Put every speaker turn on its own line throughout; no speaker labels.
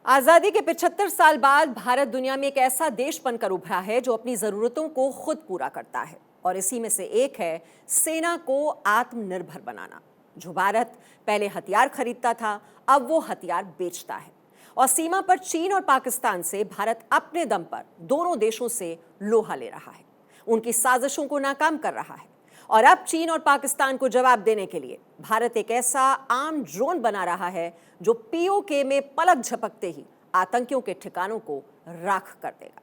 आजादी के 75 साल बाद भारत दुनिया में एक ऐसा देश बनकर उभरा है जो अपनी जरूरतों को खुद पूरा करता है। और इसी में से एक है सेना को आत्मनिर्भर बनाना। जो भारत पहले हथियार खरीदता था, अब वो हथियार बेचता है। और सीमा पर चीन और पाकिस्तान से भारत अपने दम पर दोनों देशों से लोहा ले रहा है, उनकी साजिशों को नाकाम कर रहा है। और अब चीन और पाकिस्तान को जवाब देने के लिए भारत एक ऐसा आर्म ड्रोन बना रहा है जो पीओके में पलक झपकते ही आतंकियों के ठिकानों को राख कर देगा।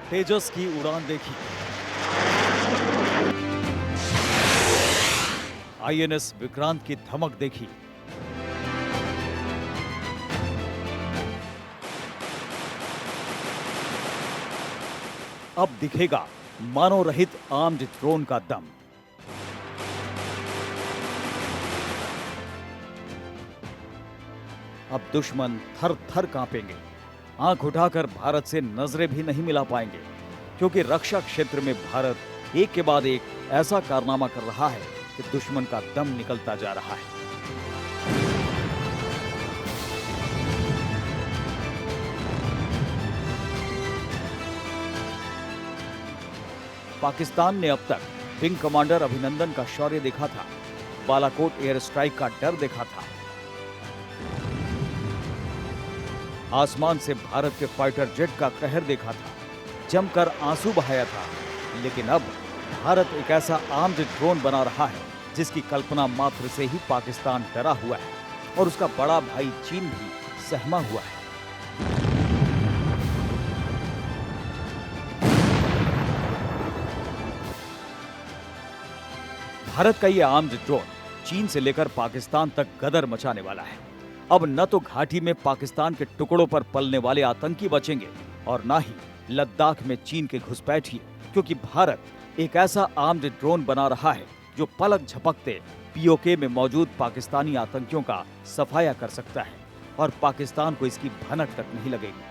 तेजस की उड़ान देखी, आईएनएस विक्रांत की धमक देखी, अब दिखेगा मानव रहित आर्म्ड ड्रोन का दम। अब दुश्मन थर थर कांपेंगे, आंख उठाकर भारत से नजरें भी नहीं मिला पाएंगे, क्योंकि रक्षा क्षेत्र में भारत एक के बाद एक ऐसा कारनामा कर रहा है कि दुश्मन का दम निकलता जा रहा है। पाकिस्तान ने अब तक विंग कमांडर अभिनंदन का शौर्य देखा था, बालाकोट एयर स्ट्राइक का डर देखा था, आसमान से भारत के फाइटर जेट का कहर देखा था, जमकर आंसू बहाया था। लेकिन अब भारत एक ऐसा आर्म्ड ड्रोन बना रहा है जिसकी कल्पना मात्र से ही पाकिस्तान डरा हुआ है और उसका बड़ा भाई चीन भी सहमा हुआ है। भारत का यह आर्म्ड ड्रोन चीन से लेकर पाकिस्तान तक गदर मचाने वाला है। अब न तो घाटी में पाकिस्तान के टुकड़ों पर पलने वाले आतंकी बचेंगे और न ही लद्दाख में चीन के घुसपैठिए, क्योंकि भारत एक ऐसा आर्म्ड ड्रोन बना रहा है जो पलक झपकते पीओके में मौजूद पाकिस्तानी आतंकियों का सफाया कर सकता है और पाकिस्तान को इसकी भनक तक नहीं लगेगी।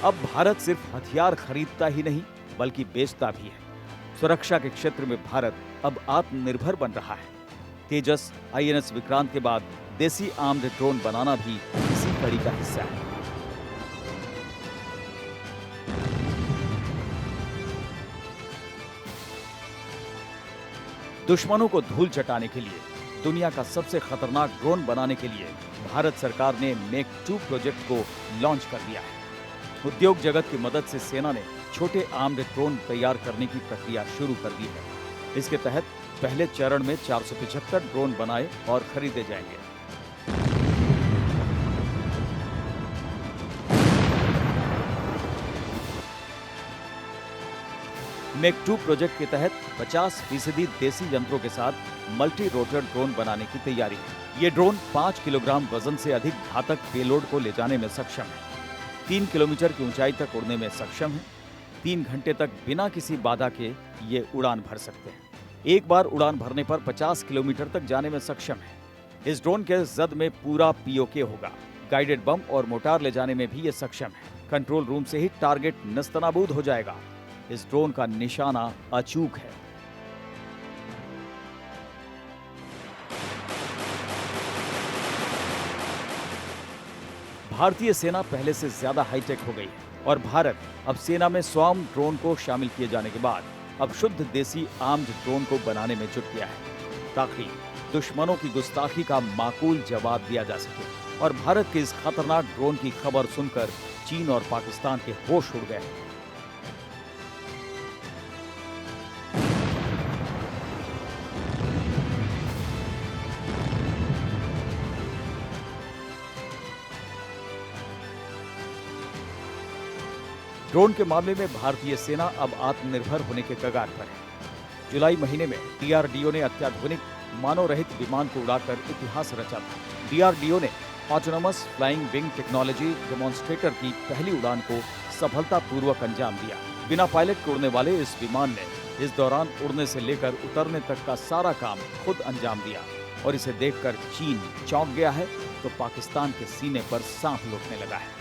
अब भारत सिर्फ हथियार खरीदता ही नहीं बल्कि बेचता भी है। सुरक्षा के क्षेत्र में भारत अब आत्मनिर्भर बन रहा है। तेजस, आईएनएस विक्रांत के बाद देसी आर्म्ड ड्रोन बनाना भी इसी कड़ी का हिस्सा है। दुश्मनों को धूल चटाने के लिए दुनिया का सबसे खतरनाक ड्रोन बनाने के लिए भारत सरकार ने मेक 2 प्रोजेक्ट को लॉन्च कर दिया है। उद्योग जगत की मदद से सेना ने छोटे आर्म्ड ड्रोन तैयार करने की प्रक्रिया शुरू कर दी है। इसके तहत पहले चरण में 475 ड्रोन बनाए और खरीदे जाएंगे। मेक 2 प्रोजेक्ट के तहत 50% देसी यंत्रों के साथ मल्टी रोटर ड्रोन बनाने की तैयारी है। ये ड्रोन 5 किलोग्राम वजन से अधिक घातक पेलोड को ले जाने में सक्षम है, 3 किलोमीटर की ऊंचाई तक उड़ने में सक्षम है, 3 घंटे तक बिना किसी बाधा के ये उड़ान भर सकते हैं। एक बार उड़ान भरने पर 50 किलोमीटर तक जाने में सक्षम है। इस ड्रोन के जद में पूरा पीओके होगा। गाइडेड बम और मोटार ले जाने में भी ये सक्षम है। कंट्रोल रूम से ही टारगेट नस्तनाबूद हो जाएगा। इस ड्रोन का निशाना अचूक है। भारतीय सेना पहले से ज्यादा हाईटेक हो गई है और भारत अब सेना में स्वार्म ड्रोन को शामिल किए जाने के बाद अब शुद्ध देसी आर्म्ड ड्रोन को बनाने में जुट गया है, ताकि दुश्मनों की गुस्ताखी का माकूल जवाब दिया जा सके। और भारत के इस खतरनाक ड्रोन की खबर सुनकर चीन और पाकिस्तान के होश उड़ गए। ड्रोन के मामले में भारतीय सेना अब आत्मनिर्भर होने के कगार पर है। जुलाई महीने में डीआरडीओ ने अत्याधुनिक मानव रहित विमान को उड़ाकर इतिहास रचा था। डीआरडीओ ने autonomous flying wing technology demonstrator की पहली उड़ान को सफलतापूर्वक अंजाम दिया। बिना पायलट के उड़ने वाले इस विमान ने इस दौरान उड़ने से लेकर उतरने तक का सारा काम खुद अंजाम दिया और इसे देखकर चीन चौंक गया है तो पाकिस्तान के सीने पर सांप लौटने लगा है।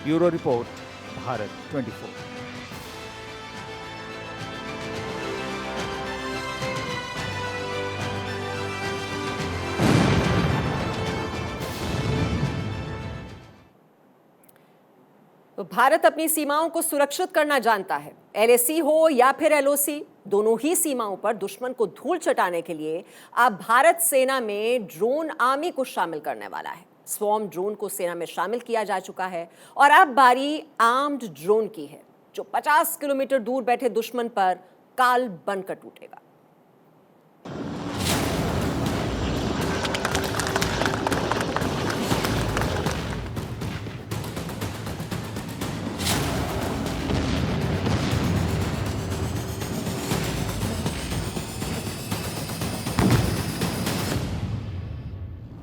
Bureau report, Bharat 24।
तो भारत अपनी सीमाओं को सुरक्षित करना जानता है। एलएसी हो या फिर एलओसी, दोनों ही सीमाओं पर दुश्मन को धूल चटाने के लिए अब भारत सेना में ड्रोन आर्मी को शामिल करने वाला है। स्वॉर्म ड्रोन को सेना में शामिल किया जा चुका है और अब बारी आर्म्ड ड्रोन की है, जो 50 किलोमीटर दूर बैठे दुश्मन पर काल बनकर टूटेगा।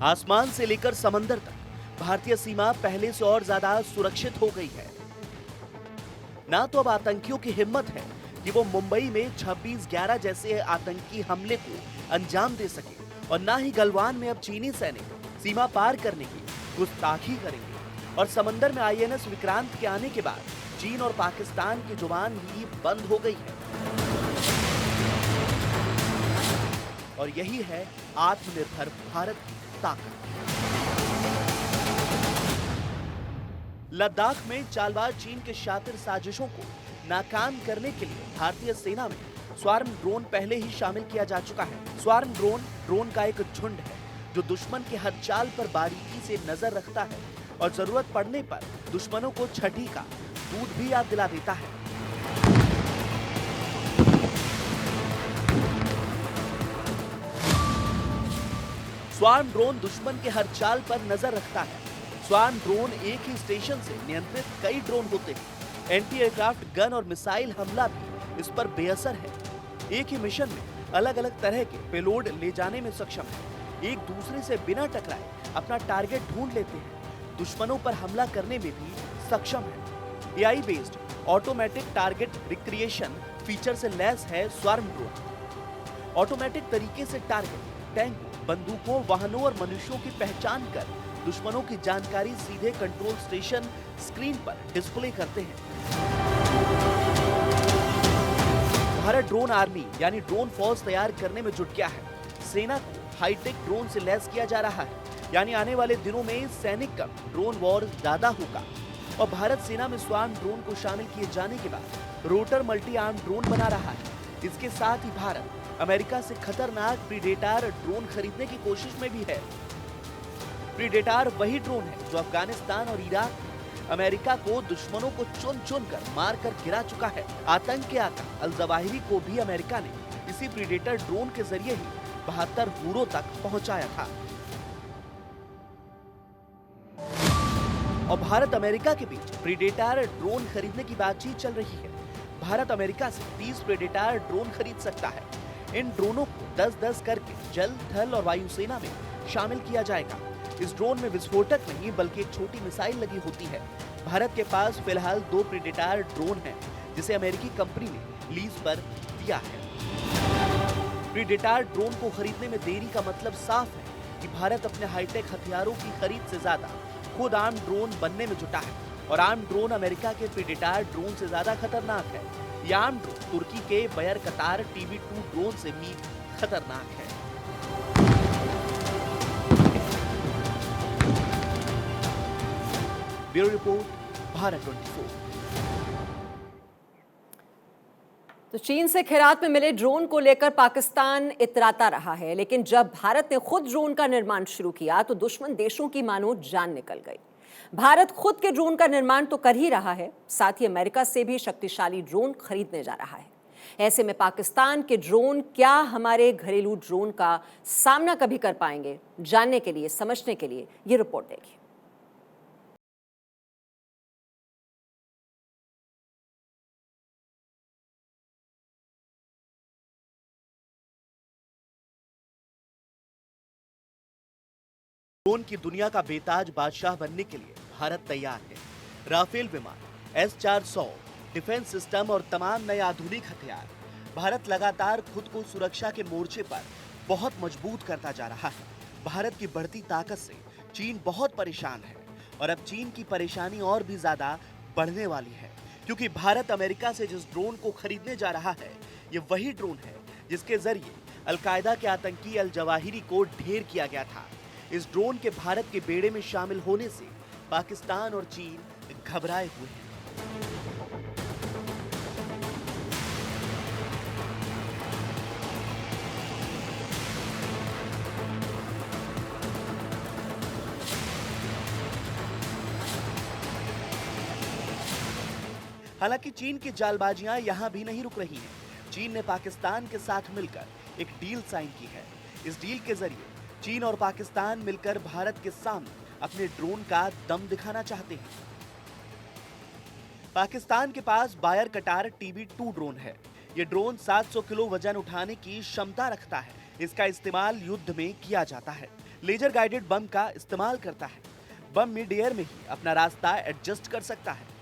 आसमान से लेकर समंदर तक भारतीय सीमा पहले से और ज्यादा सुरक्षित हो गई है। ना तो अब आतंकियों की हिम्मत है कि वो मुंबई में 26/11 जैसे आतंकी हमले को अंजाम दे सके, और ना ही गलवान में अब चीनी सैनिक सीमा पार करने की गुस्ताखी करेंगे। और समंदर में आईएनएस विक्रांत के आने के बाद चीन और पाकिस्तान की जुबान ही बंद हो गई है। और यही है आत्मनिर्भर भारत की ताकत। लद्दाख में चालबाज चीन के शातिर साजिशों को नाकाम करने के लिए भारतीय सेना में स्वार्म ड्रोन पहले ही शामिल किया जा चुका है। स्वार्म ड्रोन का एक झुंड है जो दुश्मन के हर चाल पर बारीकी से नजर रखता है और जरूरत पड़ने पर दुश्मनों को छठी का दूध भी याद दिला देता है। स्वार्म ड्रोन दुश्मन के हर चाल पर नजर रखता है। स्वार्म ड्रोन एक ही स्टेशन से नियंत्रित कई ड्रोन होते हैं। एंटी एयरक्राफ्ट गन और मिसाइल हमला भी इस पर बेअसर है। एक ही मिशन में अलग अलग तरह के पेलोड ले जाने में सक्षम है। एक दूसरे से बिना टकराए अपना टारगेट ढूंढ लेते हैं। दुश्मनों पर हमला करने में भी सक्षम है। AI based automatic target recreation feature से लैस है स्वार्म ड्रोन। ऑटोमेटिक तरीके से टारगेट, टैंक, बंदूकों, वाहनों और मनुष्यों की पहचान कर दुश्मनों की जानकारी सीधे कंट्रोल स्टेशन स्क्रीन पर डिस्प्ले करते हैं। भारत ड्रोन आर्मी यानी ड्रोन फोर्स तैयार करने में जुट गया है। सेना को हाईटेक ड्रोन से लैस किया जा रहा है, यानी आने वाले दिनों में सैनिक कम, ड्रोन वॉर ज्यादा होगा। और भारत सेना में स्वार्म ड्रोन को शामिल किए जाने के बाद रोटर मल्टी आर्म ड्रोन बना रहा है। इसके साथ ही भारत अमेरिका से खतरनाक प्रीडेटर ड्रोन खरीदने की कोशिश में भी है। प्रीडेटर वही ड्रोन है जो अफगानिस्तान और इराक में अमेरिका को दुश्मनों को चुन चुन कर मार कर गिरा चुका है। आतंक के आका अल जवाहिरी को भी अमेरिका ने इसी प्रीडेटर ड्रोन के जरिए ही 72 हूरों तक पहुंचाया था। और भारत अमेरिका के बीच प्रीडेटर ड्रोन खरीदने की बातचीत चल रही है। भारत अमेरिका से 30 प्रीडेटर ड्रोन खरीद सकता है। इन ड्रोनों को 10-10 करके जल, थल और वायुसेना में शामिल किया जाएगा। इस ड्रोन में विस्फोटक नहीं बल्कि एक छोटी मिसाइल लगी होती है। भारत के पास फिलहाल 2 प्रीडेटर ड्रोन हैं, जिसे अमेरिकी कंपनी ने लीज पर दिया है। प्रीडेटर ड्रोन को खरीदने में देरी का मतलब साफ है कि भारत अपने हाईटेक हथियारों की खरीद से ज्यादा खुद आर्म ड्रोन बनने में जुटा है। और आर्म ड्रोन अमेरिका के प्रीडेटर ड्रोन से ज्यादा खतरनाक है। यह आर्म ड्रोन तुर्की के बयर कतार TB2 ड्रोन से भी खतरनाक है। Bureau report, Bharat 24।
तो चीन से खैरात में मिले ड्रोन को लेकर पाकिस्तान इतराता रहा है, लेकिन जब भारत ने खुद ड्रोन का निर्माण शुरू किया तो दुश्मन देशों की मानो जान निकल गई। भारत खुद के ड्रोन का निर्माण तो कर ही रहा है, साथ ही अमेरिका से भी शक्तिशाली ड्रोन खरीदने जा रहा है। ऐसे में पाकिस्तान के ड्रोन क्या हमारे घरेलू ड्रोन का सामना कभी कर पाएंगे? जानने के लिए, समझने के लिए ये रिपोर्ट देखिए।
ड्रोन की दुनिया का बेताज बादशाह बनने के लिए भारत तैयार है। राफेल विमान, S-400, डिफेंस सिस्टम और तमाम नए आधुनिक हथियार। भारत लगातार खुद को सुरक्षा के मोर्चे पर बहुत मजबूत करता जा रहा है। भारत की बढ़ती ताकत से चीन बहुत परेशान है और अब चीन की परेशानी और भी ज्यादा बढ़ने वाली है, क्योंकि भारत अमेरिका से जिस ड्रोन को खरीदने जा रहा है, ये वही ड्रोन है जिसके जरिए अलकायदा के आतंकी अल जवाहिरी को ढेर किया गया था। इस ड्रोन के भारत के बेड़े में शामिल होने से पाकिस्तान और चीन घबराए हुए हैं। हालांकि चीन की जालबाजियां यहां भी नहीं रुक रही हैं। चीन ने पाकिस्तान के साथ मिलकर एक डील साइन की है। इस डील के जरिए चीन और पाकिस्तान मिलकर भारत के सामने अपने ड्रोन का दम दिखाना चाहते हैं। पाकिस्तान के पास बायर कटार TB2 ड्रोन है। ये ड्रोन 700 किलो वजन उठाने की क्षमता रखता है। इसका इस्तेमाल युद्ध में किया जाता है। लेजर गाइडेड बम का इस्तेमाल करता है। बम मिड एयर में ही अपना रास्ता एडजस्ट कर सकता है।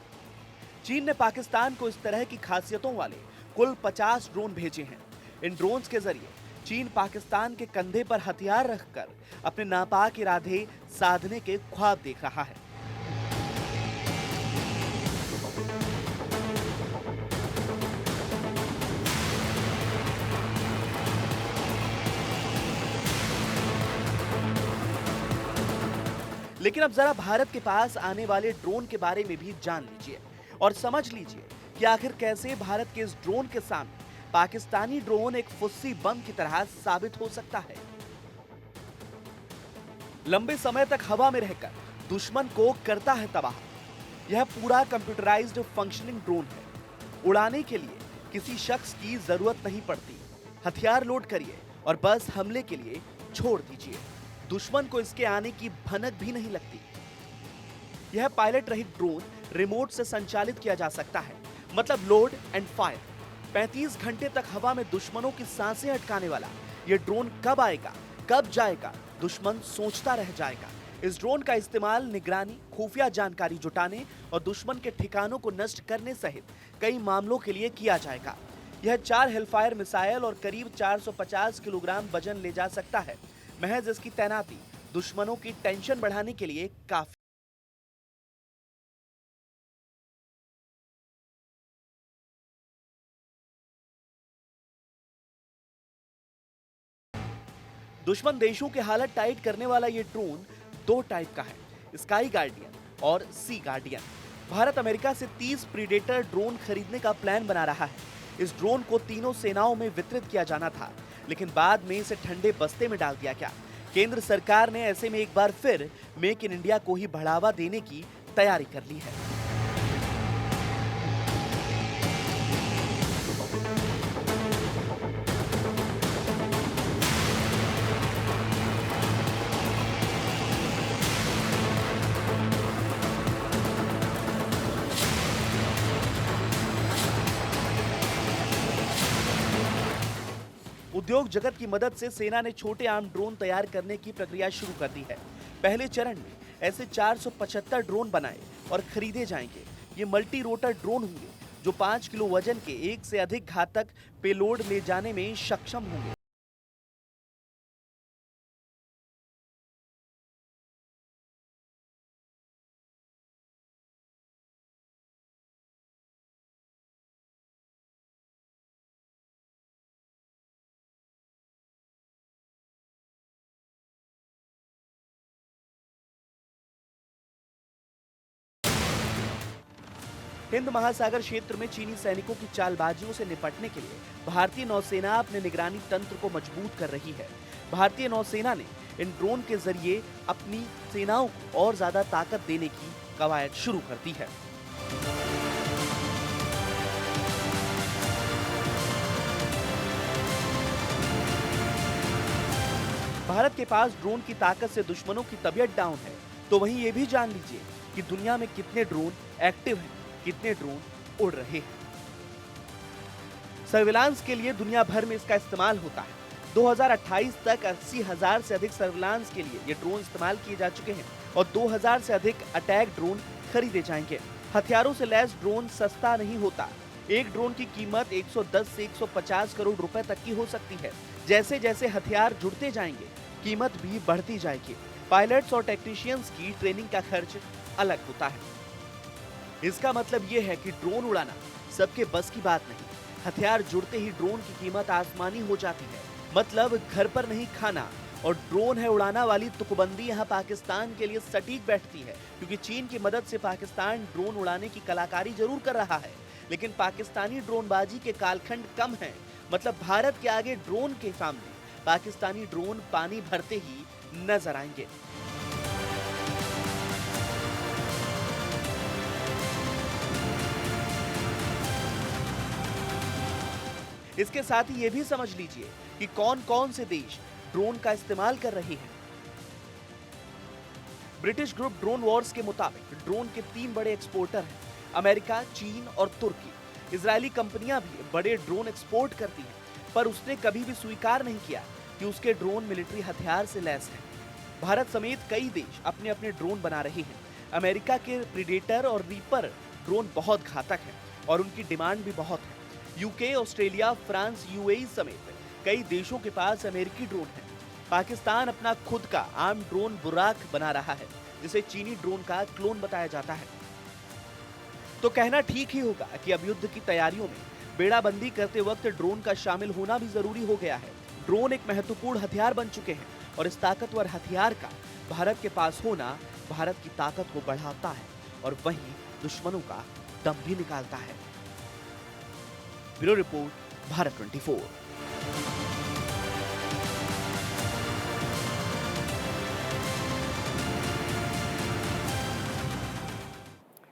चीन ने पाकिस्तान को इस तरह की खासियतों वाले कुल 50 ड्रोन भेजे हैं। इन ड्रोन्स के जरिए चीन पाकिस्तान के कंधे पर हथियार रखकर अपने नापाक इरादे साधने के ख्वाब देख रहा है। लेकिन अब जरा भारत के पास आने वाले ड्रोन के बारे में भी जान लीजिए और समझ लीजिए कि आखिर कैसे भारत के इस ड्रोन के सामने पाकिस्तानी ड्रोन एक फुस्सी बम की तरह साबित हो सकता है। लंबे समय तक हवा में रहकर दुश्मन को करता है तबाह। यह पूरा कंप्यूटराइज्ड फंक्शनिंग ड्रोन है। उड़ाने के लिए किसी शख्स की जरूरत नहीं पड़ती। हथियार लोड करिए और बस हमले के लिए छोड़ दीजिए। दुश्मन को इसके आने की भनक भी नहीं लगती। यह पायलट रहित ड्रोन रिमोट से संचालित किया जा सकता है, मतलब लोड एंड फायर। 35 घंटे तक हवा में दुश्मनों की सांसें अटकाने वाला यह ड्रोन कब आएगा, कब जाएगा, दुश्मन सोचता रह जाएगा। इस ड्रोन का इस्तेमाल निगरानी, खुफिया जानकारी जुटाने और दुश्मन के ठिकानों को नष्ट करने सहित कई मामलों के लिए किया जाएगा। यह 4 हेलफायर मिसाइल और करीब 450 किलोग्राम वजन ले जा सकता है। महज इसकी तैनाती दुश्मनों की टेंशन बढ़ाने के लिए काफी। दुश्मन देशों के हालत टाइट करने वाला ये ड्रोन 2 टाइप का है, स्काई गार्डियन और सी गार्डियन। भारत अमेरिका से 30 प्रीडेटर ड्रोन खरीदने का प्लान बना रहा है। इस ड्रोन को तीनों सेनाओं में वितरित किया जाना था, लेकिन बाद में इसे ठंडे बस्ते में डाल दिया गया। केंद्र सरकार ने ऐसे में एक बार फिर मेक इन इंडिया को ही बढ़ावा देने की तैयारी कर ली है। उद्योग जगत की मदद से सेना ने छोटे आर्म ड्रोन तैयार करने की प्रक्रिया शुरू कर दी है। पहले चरण में ऐसे 475 ड्रोन बनाए और खरीदे जाएंगे। ये मल्टी रोटर ड्रोन होंगे जो 5 किलो वजन के एक से अधिक घातक पेलोड ले जाने में सक्षम होंगे। हिंद महासागर क्षेत्र में चीनी सैनिकों की चालबाजियों से निपटने के लिए भारतीय नौसेना अपने निगरानी तंत्र को मजबूत कर रही है। भारतीय नौसेना ने इन ड्रोन के जरिए अपनी सेनाओं को और ज्यादा ताकत देने की कवायद शुरू कर दी है। भारत के पास ड्रोन की ताकत से दुश्मनों की तबीयत डाउन है, तो वहीं ये भी जान लीजिए कि दुनिया में कितने ड्रोन एक्टिव हैं, कितने ड्रोन उड़ रहे हैं। सर्विलांस के लिए दुनिया भर में इसका इस्तेमाल होता है। 2028 तक 80,000 से अधिक सर्विलांस के लिए ये ड्रोन इस्तेमाल किए जा चुके हैं और 2000 से अधिक अटैक ड्रोन खरीदे जाएंगे। हथियारों से लैस ड्रोन सस्ता नहीं होता। एक ड्रोन की कीमत 110 से 150 करोड़ रुपए तक की हो सकती है। जैसे जैसे हथियार जुड़ते जाएंगे, कीमत भी बढ़ती जाएगी। पायलट्स और टेक्नीशियंस की ट्रेनिंग का खर्च अलग होता है। इसका मतलब यह है कि ड्रोन उड़ाना सबके बस की बात नहीं। हथियार जुड़ते ही ड्रोन की कीमत आसमानी हो जाती है। मतलब घर पर नहीं खाना और ड्रोन है उड़ाना वाली तुकबंदी यहाँ पाकिस्तान के लिए सटीक बैठती है, क्योंकि चीन की मदद से पाकिस्तान ड्रोन उड़ाने की कलाकारी जरूर कर रहा है, लेकिन पाकिस्तानी ड्रोनबाजी के कालखंड कम हैं। मतलब भारत के आगे ड्रोन के सामने पाकिस्तानी ड्रोन पानी भरते ही नजर आएंगे। इसके साथ ही ये भी समझ लीजिए कि कौन कौन से देश ड्रोन का इस्तेमाल कर रहे हैं। ब्रिटिश ग्रुप ड्रोन वॉर्स के मुताबिक ड्रोन के 3 बड़े एक्सपोर्टर हैं, अमेरिका, चीन और तुर्की। इजरायली कंपनियां भी बड़े ड्रोन एक्सपोर्ट करती हैं, पर उसने कभी भी स्वीकार नहीं किया कि उसके ड्रोन मिलिट्री हथियार से लैस हैं। भारत समेत कई देश अपने अपने ड्रोन बना रहे हैं। अमेरिका के प्रीडेटर और रीपर ड्रोन बहुत घातक हैं और उनकी डिमांड भी बहुत है। यूके, ऑस्ट्रेलिया, फ्रांस, यूएई समेत कई देशों के पास अमेरिकी ड्रोन है। पाकिस्तान अपना खुद का आर्म ड्रोन बुराक बना रहा है, जिसे चीनी ड्रोन का क्लोन बताया जाता है। तो कहना ठीक ही होगा कि अब युद्ध की तैयारियों में बेड़ाबंदी करते वक्त ड्रोन का शामिल होना भी जरूरी हो गया है। ड्रोन एक महत्वपूर्ण हथियार बन चुके हैं और इस ताकतवर हथियार का भारत के पास होना भारत की ताकत को बढ़ाता है और वहीं दुश्मनों का दम भी निकालता है। Bureau report, Bharat 24।